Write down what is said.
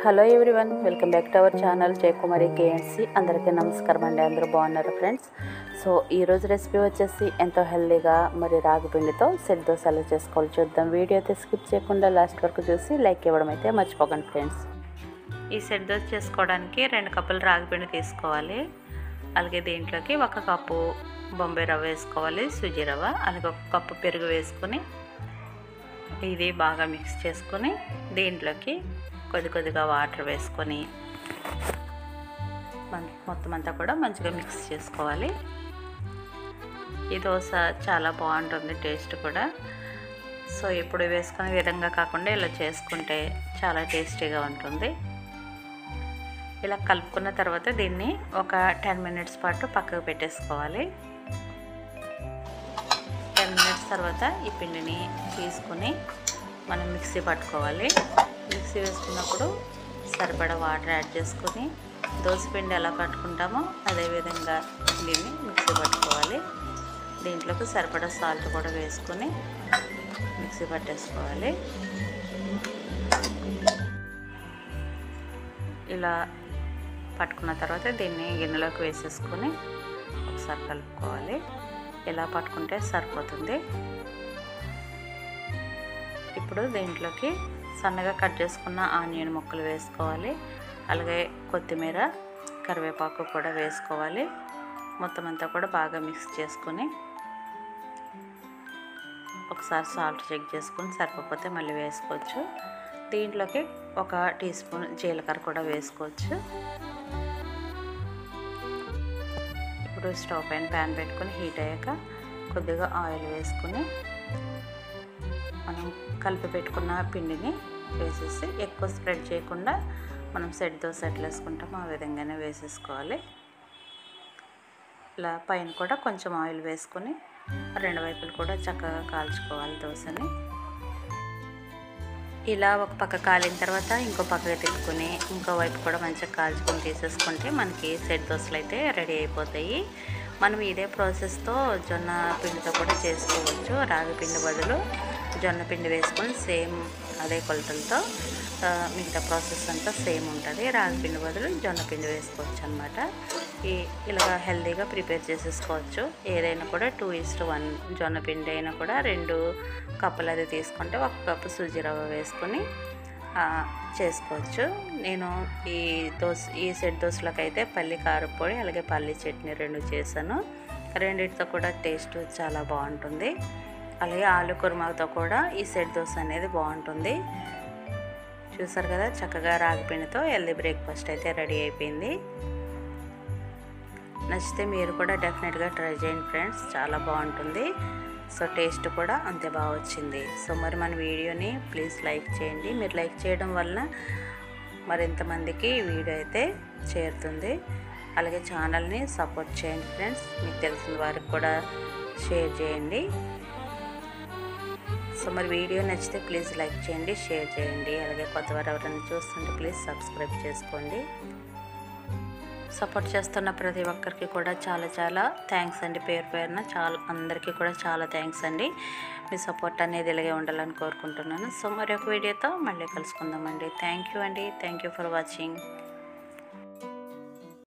Hello everyone, welcome back to our channel Jayakumari కేఎన్సి. అందరికీ నమస్కారం అండి. అందరూ బాగున్నారు ఫ్రెండ్స్. సో ఈరోజు రెసిపీ వచ్చేసి ఎంతో హెల్దీగా మరి రాగి పిండితో సెట్ దోశ ఎలా చేసుకోవాలి చూద్దాం. వీడియో అయితే స్కిప్ చేయకుండా లాస్ట్ వరకు చూసి లైక్ ఇవ్వడం అయితే మర్చిపోకండి ఫ్రెండ్స్. ఈ సెట్ దోశ చేసుకోవడానికి 2 కప్పులు రాగి పిండి తీసుకోవాలి. అలాగే దీంట్లోకి 1 కప్పు బొంబాయి రవ్వ వేసుకోవాలి, సుజీ రవ్వ. అలాగే 1 కప్పు పెరుగు వేసుకొని ఇది బాగా మిక్స్ చేసుకొని దీంట్లోకి కొద్దిగా వాటర్ వేసుకొని మొత్తం అంతా కూడా మంచిగా మిక్స్ చేసుకోవాలి. ఈ దోశ చాలా బాగుంటుంది, టేస్ట్ కూడా. సో ఇప్పుడు వేసుకునే విధంగా కాకుండా ఇలా చేసుకుంటే చాలా టేస్టీగా ఉంటుంది. ఇలా కలుపుకున్న తర్వాత దీన్ని ఒక 10 మినిట్స్ పాటు పక్కకు పెట్టేసుకోవాలి. 10 మినిట్స్ తర్వాత ఈ పిండిని తీసుకుని మనం మిక్సీ పట్టుకోవాలి. మిక్సీ వేసుకున్నప్పుడు సరిపడా వాటర్ యాడ్ చేసుకొని దోసపిండి ఎలా పట్టుకుంటామో అదేవిధంగా దీన్ని మిక్సీ పట్టుకోవాలి. దీంట్లోకి సరిపడా సాల్ట్ కూడా వేసుకొని మిక్సీ పట్టేసుకోవాలి. ఇలా పట్టుకున్న తర్వాత దీన్ని గిన్నెలోకి వేసేసుకొని ఒకసారి కలుపుకోవాలి. ఇలా పట్టుకుంటే సరిపోతుంది. ఇప్పుడు దీంట్లోకి సన్నగా కట్ చేసుకున్న ఆనియన్ ముక్కలు వేసుకోవాలి. అలాగే కొత్తిమీర, కరివేపాకు కూడా వేసుకోవాలి. మొత్తం అంతా కూడా బాగా మిక్స్ చేసుకొని ఒకసారి సాల్ట్ చెక్ చేసుకొని సరిపోతే మళ్ళీ వేసుకోవచ్చు. దీంట్లోకి 1 టీ స్పూన్ జీలకర్ర కూడా వేసుకోవచ్చు. ఇప్పుడు స్టవ్ పైన ప్యాన్ పెట్టుకొని హీట్ అయ్యాక కొద్దిగా ఆయిల్ వేసుకొని మనం కలిపి పెట్టుకున్న పిండిని వేసేసి ఎక్కువ స్ప్రెడ్ చేయకుండా మనం సెట్ దోశ ఎట్లా వేసుకుంటామో ఆ విధంగానే వేసేసుకోవాలి. ఇలా పైన కూడా కొంచెం ఆయిల్ వేసుకొని 2 వైపులు కూడా చక్కగా కాల్చుకోవాలి దోశని. ఇలా ఒక పక్క కాలిన తర్వాత ఇంకో పక్కకి తిప్పుకొని ఇంకో వైపు కూడా మంచిగా కాల్చుకొని తీసేసుకుంటే మనకి సెట్ దోశలు అయితే రెడీ అయిపోతాయి. మనం ఇదే ప్రాసెస్తో జొన్న పిండితో కూడా చేసుకోవచ్చు. రాగి పిండి బదులు జొన్న పిండి వేసుకొని సేమ్ అదే కొలతలతో మిగతా ప్రాసెస్ అంతా సేమ్ ఉంటుంది. రాగి పిండి బదులు జొన్న పిండి వేసుకోవచ్చు అనమాట. ఇలా హెల్తీగా ప్రిపేర్ చేసేసుకోవచ్చు. ఏదైనా కూడా 2:1 జొన్న పిండి అయినా కూడా 2 కప్పులు అది తీసుకుంటే 1 కప్పు సుజీ రవ్వ వేసుకొని చేసుకోవచ్చు. నేను ఈ సెట్ దోశలకు అయితే పల్లి కారపొడి అలాగే పల్లి చట్నీ 2 చేశాను. రెండిటితో కూడా టేస్ట్ చాలా బాగుంటుంది. అలాగే ఆలు కుర్మాతో కూడా ఈ సెట్ దోశ అనేది బాగుంటుంది. చూసారు కదా, చక్కగా రాగి పిండితో హెల్దీ బ్రేక్ఫాస్ట్ అయితే రెడీ అయిపోయింది. నచ్చితే మీరు కూడా డెఫినెట్గా ట్రై చేయండి ఫ్రెండ్స్, చాలా బాగుంటుంది. సో టేస్ట్ కూడా అంతే బాగా వచ్చింది. సో మరి మన వీడియోని ప్లీజ్ లైక్ చేయండి. మీరు లైక్ చేయడం వలన మరింతమందికి ఈ వీడియో అయితే చేరుతుంది. అలాగే ఛానల్ని సపోర్ట్ చేయండి ఫ్రెండ్స్. మీకు తెలిసిన వారికి కూడా షేర్ చేయండి. సో మరి వీడియో నచ్చితే ప్లీజ్ లైక్ చేయండి, షేర్ చేయండి. అలాగే కొత్తవారు ఎవరైనా చూస్తుంటే ప్లీజ్ సబ్స్క్రైబ్ చేసుకోండి. సపోర్ట్ చేస్తున్న ప్రతి ఒక్కరికి కూడా చాలా థ్యాంక్స్ అండి. పేరున అందరికీ కూడా చాలా థ్యాంక్స్ అండి. మీ సపోర్ట్ అనేది ఇలాగే ఉండాలని కోరుకుంటున్నాను. సో మరి ఒక వీడియోతో మళ్ళీ కలుసుకుందామండి. థ్యాంక్ యూ అండి. Thank you for watching.